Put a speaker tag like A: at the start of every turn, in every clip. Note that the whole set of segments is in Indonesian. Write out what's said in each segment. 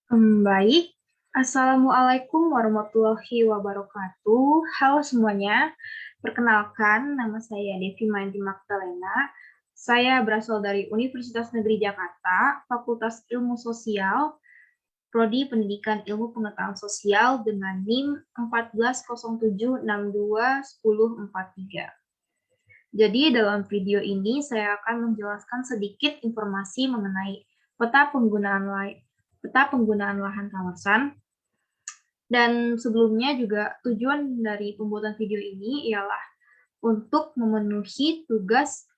A: Baik. Assalamualaikum warahmatullahi wabarakatuh. Halo semuanya. Perkenalkan, nama saya Devi Mainti Magdalena. Saya berasal dari Universitas Negeri Jakarta, Fakultas Ilmu Sosial, Prodi Pendidikan Ilmu Pengetahuan Sosial dengan NIM 1407621043. Jadi dalam video ini saya akan menjelaskan sedikit informasi mengenai peta penggunaan lahan kawasan. Dan sebelumnya juga tujuan dari pembuatan video ini ialah untuk memenuhi tugas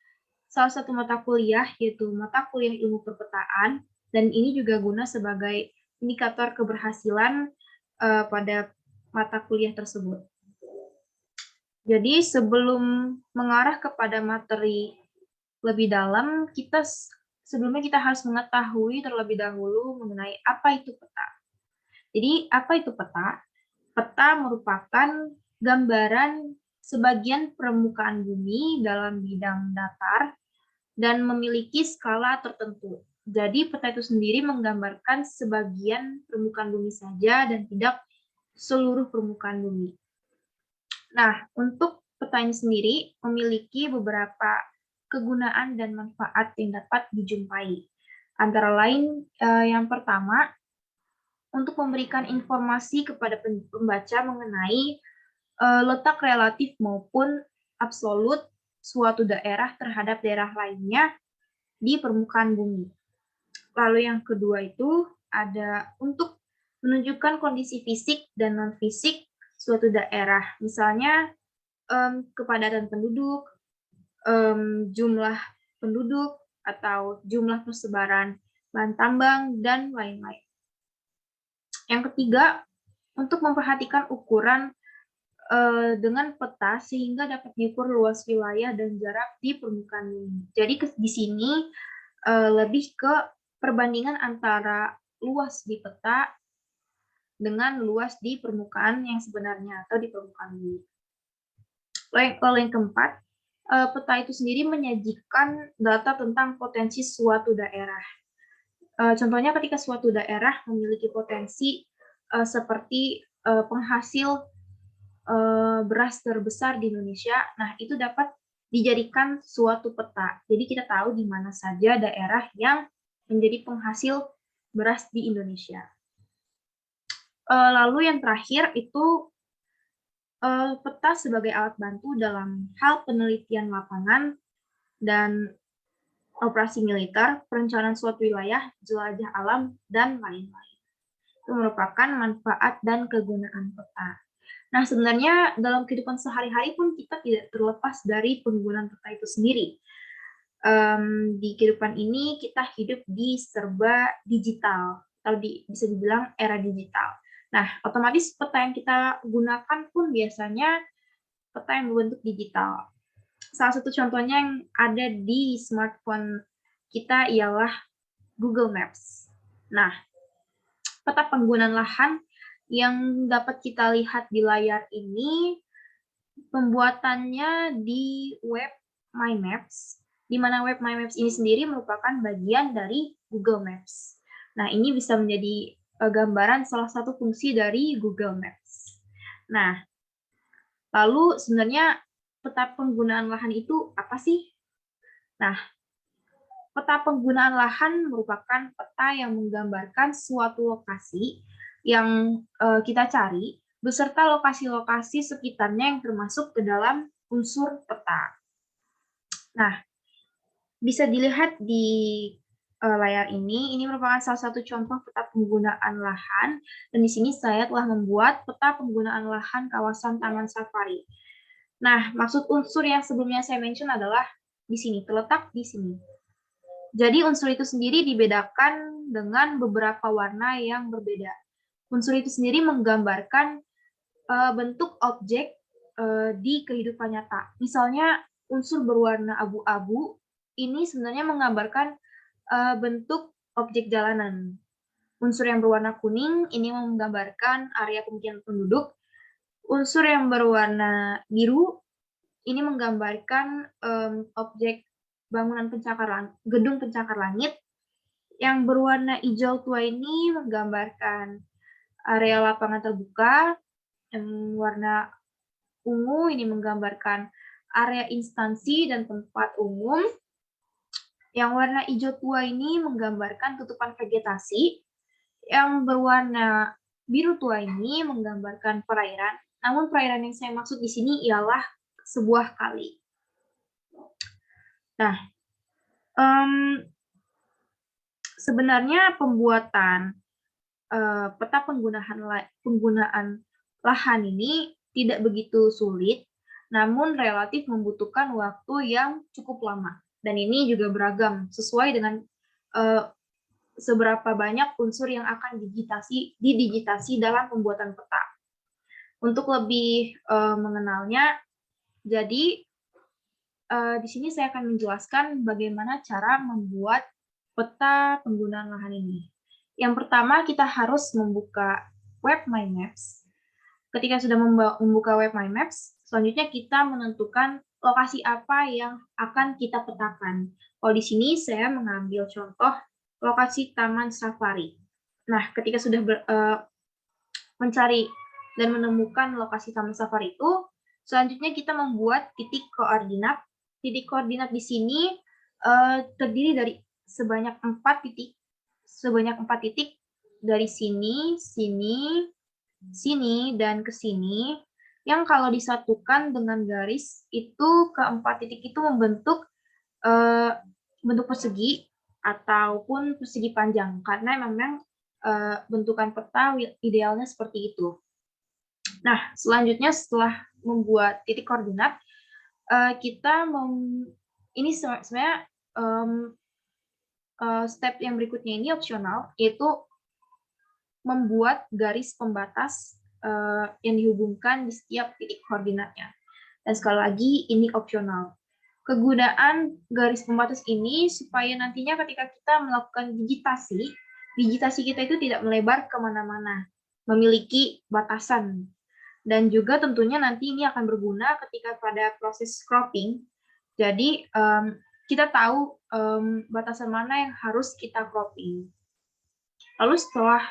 A: salah satu mata kuliah, yaitu mata kuliah ilmu perpetaan, dan ini juga guna sebagai indikator keberhasilan pada mata kuliah tersebut. Jadi sebelum mengarah kepada materi lebih dalam, sebelumnya kita harus mengetahui terlebih dahulu mengenai apa itu peta. Jadi, apa itu peta? Peta merupakan gambaran sebagian permukaan bumi dalam bidang datar dan memiliki skala tertentu. Jadi, peta itu sendiri menggambarkan sebagian permukaan bumi saja dan tidak seluruh permukaan bumi. Nah, untuk peta ini sendiri memiliki beberapa kegunaan dan manfaat yang dapat dijumpai. Antara lain, yang pertama, untuk memberikan informasi kepada pembaca mengenai letak relatif maupun absolut suatu daerah terhadap daerah lainnya di permukaan bumi. Lalu yang kedua itu ada untuk menunjukkan kondisi fisik dan non-fisik suatu daerah, misalnya kepadatan penduduk, jumlah penduduk, atau jumlah persebaran bahan tambang, dan lain-lain. Yang ketiga, untuk memperhatikan ukuran dengan peta sehingga dapat diukur luas wilayah dan jarak di permukaan bumi. Jadi di sini lebih ke perbandingan antara luas di peta dengan luas di permukaan yang sebenarnya atau di permukaan bumi. Lalu yang keempat, peta itu sendiri menyajikan data tentang potensi suatu daerah. Contohnya ketika suatu daerah memiliki potensi seperti penghasil beras terbesar di Indonesia, nah itu dapat dijadikan suatu peta. Jadi kita tahu di mana saja daerah yang menjadi penghasil beras di Indonesia. Lalu yang terakhir itu peta sebagai alat bantu dalam hal penelitian lapangan dan operasi militer, perencanaan suatu wilayah, jelajah alam, dan lain-lain. Itu merupakan manfaat dan kegunaan peta. Nah, sebenarnya dalam kehidupan sehari-hari pun kita tidak terlepas dari penggunaan peta itu sendiri. Di kehidupan ini kita hidup di serba digital, atau bisa dibilang era digital. Nah, otomatis peta yang kita gunakan pun biasanya peta yang berbentuk digital. Salah satu contohnya yang ada di smartphone kita ialah Google Maps. Nah, peta penggunaan lahan yang dapat kita lihat di layar ini pembuatannya di web My Maps, di mana web My Maps ini sendiri merupakan bagian dari Google Maps. Nah, ini bisa menjadi gambaran salah satu fungsi dari Google Maps. Nah, lalu sebenarnya peta penggunaan lahan itu apa sih? Nah, peta penggunaan lahan merupakan peta yang menggambarkan suatu lokasi yang kita cari, beserta lokasi-lokasi sekitarnya yang termasuk ke dalam unsur peta. Nah, bisa dilihat di layar ini merupakan salah satu contoh peta penggunaan lahan, dan di sini saya telah membuat peta penggunaan lahan kawasan Taman Safari. Nah, maksud unsur yang sebelumnya saya mention adalah di sini, terletak di sini. Jadi unsur itu sendiri dibedakan dengan beberapa warna yang berbeda. Unsur itu sendiri menggambarkan bentuk objek di kehidupan nyata. Misalnya unsur berwarna abu-abu ini sebenarnya menggambarkan bentuk objek jalanan. Unsur yang berwarna kuning ini menggambarkan area pemukiman penduduk. Unsur yang berwarna biru ini menggambarkan objek bangunan gedung pencakar langit. Yang berwarna hijau tua ini menggambarkan area lapangan terbuka, yang warna ungu ini menggambarkan area instansi dan tempat umum. Yang warna hijau tua ini menggambarkan tutupan vegetasi. Yang berwarna biru tua ini menggambarkan perairan. Namun perairan yang saya maksud di sini ialah sebuah kali. Nah, sebenarnya pembuatan peta penggunaan lahan ini tidak begitu sulit, namun relatif membutuhkan waktu yang cukup lama. Dan ini juga beragam, sesuai dengan seberapa banyak unsur yang akan didigitasi dalam pembuatan peta. Untuk lebih mengenalnya, jadi di sini saya akan menjelaskan bagaimana cara membuat peta penggunaan lahan ini. Yang pertama, kita harus membuka web My Maps. Ketika sudah membuka web My Maps, selanjutnya kita menentukan lokasi apa yang akan kita petakan. Kalau di sini saya mengambil contoh lokasi Taman Safari. Nah, ketika sudah mencari dan menemukan lokasi Taman Safari itu, selanjutnya kita membuat titik koordinat. Titik koordinat di sini terdiri dari sebanyak 4 titik dari sini, sini, dan ke sini, yang kalau disatukan dengan garis itu keempat titik itu membentuk bentuk persegi ataupun persegi panjang, karena memang bentukan peta idealnya seperti itu. Nah, selanjutnya setelah membuat titik koordinat, kita ini sebenarnya step yang berikutnya ini opsional, yaitu membuat garis pembatas yang dihubungkan di setiap titik koordinatnya. Dan sekali lagi, ini opsional. Kegunaan garis pembatas ini supaya nantinya ketika kita melakukan digitasi kita itu tidak melebar kemana-mana, memiliki batasan. Dan juga tentunya nanti ini akan berguna ketika pada proses cropping. Jadi, kita tahu batasan mana yang harus kita cropping. Lalu setelah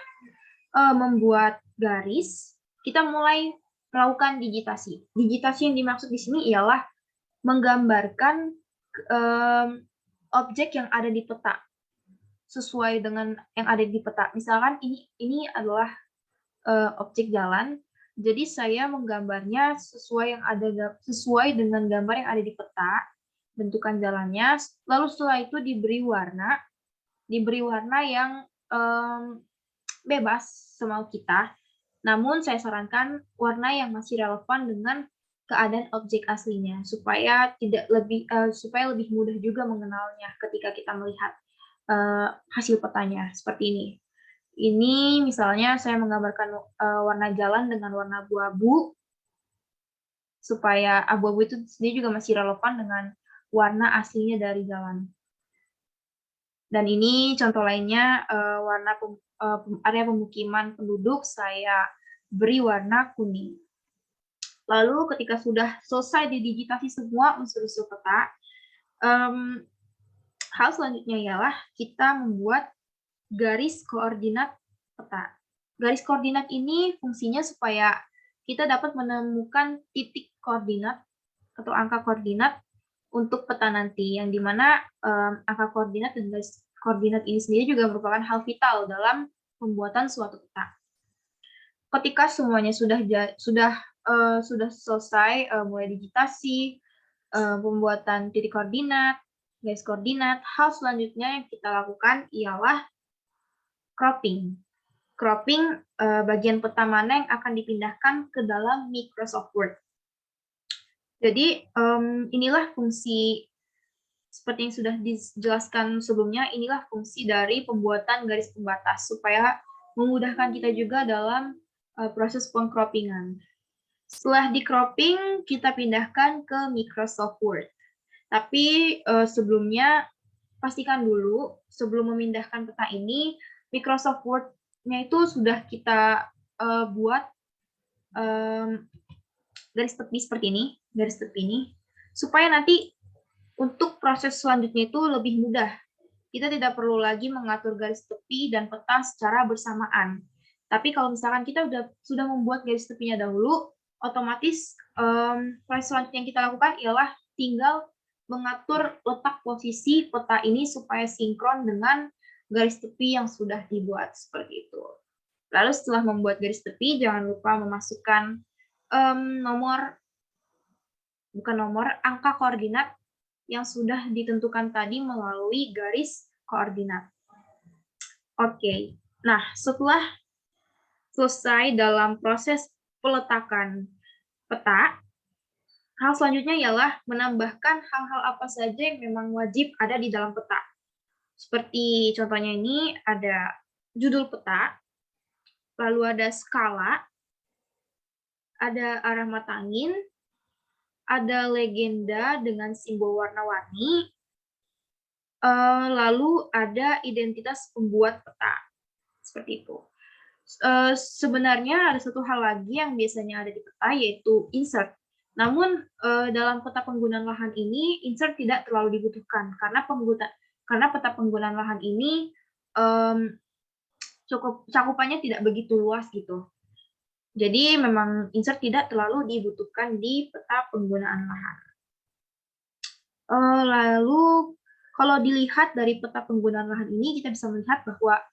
A: membuat garis, kita mulai melakukan digitasi. Digitasi yang dimaksud di sini ialah menggambarkan objek yang ada di peta sesuai dengan yang ada di peta. Misalkan ini adalah objek jalan, jadi saya menggambarnya sesuai dengan gambar yang ada di peta, bentukan jalannya. Lalu setelah itu diberi warna yang bebas semau kita. Namun saya sarankan warna yang masih relevan dengan keadaan objek aslinya supaya lebih mudah juga mengenalnya ketika kita melihat hasil petanya seperti ini. Ini misalnya saya menggambarkan warna jalan dengan warna abu-abu supaya abu-abu itu sendiri juga masih relevan dengan warna aslinya dari jalan. Dan ini contoh lainnya warna area pemukiman penduduk saya beri warna kuning. Lalu ketika sudah selesai didigitasi semua unsur-unsur peta, hal selanjutnya ialah kita membuat garis koordinat peta. Garis koordinat ini fungsinya supaya kita dapat menemukan titik koordinat atau angka koordinat untuk peta nanti, yang dimana angka koordinat dan garis koordinat ini sendiri juga merupakan hal vital dalam pembuatan suatu peta. Ketika semuanya sudah selesai, mulai digitasi, pembuatan titik koordinat, garis koordinat, hal selanjutnya yang kita lakukan ialah cropping. Cropping bagian peta mana yang akan dipindahkan ke dalam Microsoft Word. Jadi inilah fungsi seperti yang sudah dijelaskan sebelumnya, inilah fungsi dari pembuatan garis pembatas supaya memudahkan kita juga dalam proses pengcroppingan. Setelah di-cropping, kita pindahkan ke Microsoft Word. Tapi sebelumnya pastikan dulu sebelum memindahkan peta ini, Microsoft Word-nya itu sudah kita buat garis tepi seperti ini, supaya nanti untuk proses selanjutnya itu lebih mudah. kita tidak perlu lagi mengatur garis tepi dan peta secara bersamaan. Tapi kalau misalkan kita sudah membuat garis tepinya dahulu, otomatis proses selanjutnya yang kita lakukan ialah tinggal mengatur letak posisi peta ini supaya sinkron dengan garis tepi yang sudah dibuat seperti itu. Lalu setelah membuat garis tepi, jangan lupa memasukkan angka koordinat yang sudah ditentukan tadi melalui garis koordinat. Oke, nah setelah selesai dalam proses peletakan peta, hal selanjutnya ialah menambahkan hal-hal apa saja yang memang wajib ada di dalam peta. Seperti contohnya ini ada judul peta, lalu ada skala, ada arah mata angin, ada legenda dengan simbol warna-warni, lalu ada identitas pembuat peta, seperti itu. Sebenarnya ada satu hal lagi yang biasanya ada di peta, yaitu insert. Namun, dalam peta penggunaan lahan ini, insert tidak terlalu dibutuhkan, karena peta penggunaan lahan ini cakupannya tidak begitu luas gitu. Jadi memang insert tidak terlalu dibutuhkan di peta penggunaan lahan. Lalu kalau dilihat dari peta penggunaan lahan ini, kita bisa melihat bahwa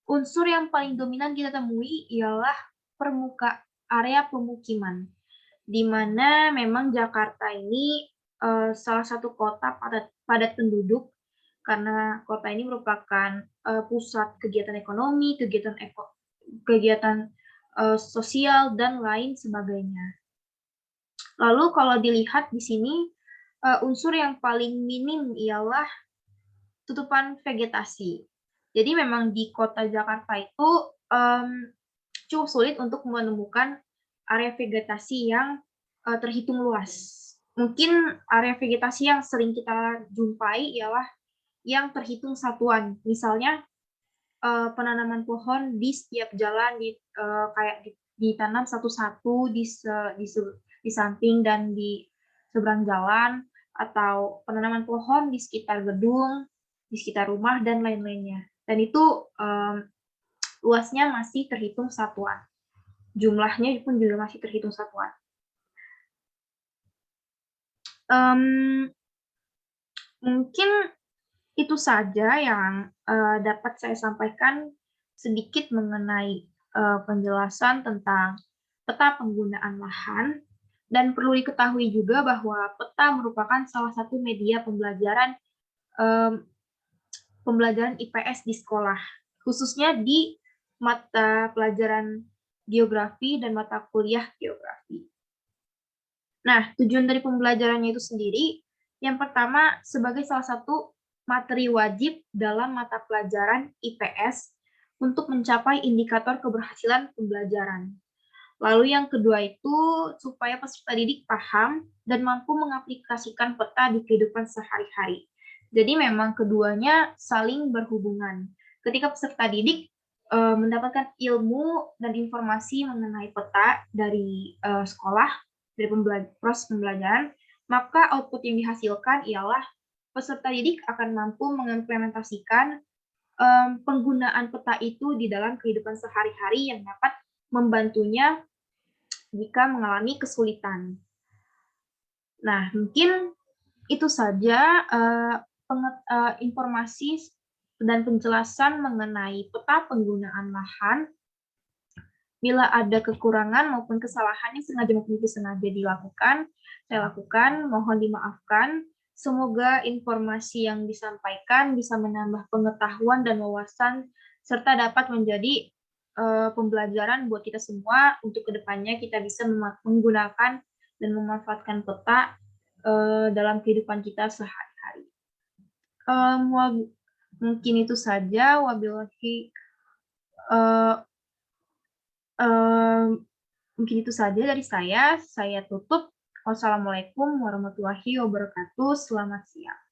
A: unsur yang paling dominan kita temui ialah area pemukiman, di mana memang Jakarta ini salah satu kota padat penduduk, karena kota ini merupakan pusat kegiatan ekonomi, kegiatan sosial, dan lain sebagainya. Lalu kalau dilihat di sini, unsur yang paling minim ialah tutupan vegetasi. Jadi memang di kota Jakarta itu cukup sulit untuk menemukan area vegetasi yang terhitung luas. Mungkin area vegetasi yang sering kita jumpai ialah yang terhitung satuan. Misalnya penanaman pohon di setiap jalan, kayak ditanam satu-satu di samping dan di seberang jalan, atau penanaman pohon di sekitar gedung, di sekitar rumah, dan lain-lainnya. Dan itu luasnya masih terhitung satuan. Jumlahnya pun juga masih terhitung satuan. Mungkin itu saja yang dapat saya sampaikan sedikit mengenai penjelasan tentang peta penggunaan lahan. Dan perlu diketahui juga bahwa peta merupakan salah satu media pembelajaran IPS di sekolah, khususnya di mata pelajaran geografi dan mata kuliah geografi. Nah, tujuan dari pembelajarannya itu sendiri, yang pertama sebagai salah satu materi wajib dalam mata pelajaran IPS untuk mencapai indikator keberhasilan pembelajaran. Lalu yang kedua itu supaya peserta didik paham dan mampu mengaplikasikan peta di kehidupan sehari-hari. Jadi memang keduanya saling berhubungan. Ketika peserta didik mendapatkan ilmu dan informasi mengenai peta dari sekolah, dari proses pembelajaran, maka output yang dihasilkan ialah peserta didik akan mampu mengimplementasikan penggunaan peta itu di dalam kehidupan sehari-hari yang dapat membantunya jika mengalami kesulitan. Nah, mungkin itu saja informasi dan penjelasan mengenai peta penggunaan lahan. Bila ada kekurangan maupun kesalahan yang sengaja maupun tidak sengaja saya lakukan, mohon dimaafkan. Semoga informasi yang disampaikan bisa menambah pengetahuan dan wawasan, serta dapat menjadi pembelajaran buat kita semua untuk kedepannya kita bisa menggunakan dan memanfaatkan peta dalam kehidupan kita sehari-hari. Mungkin itu saja. Mungkin itu saja dari saya. Saya tutup. Wassalamualaikum warahmatullahi wabarakatuh. Selamat siang.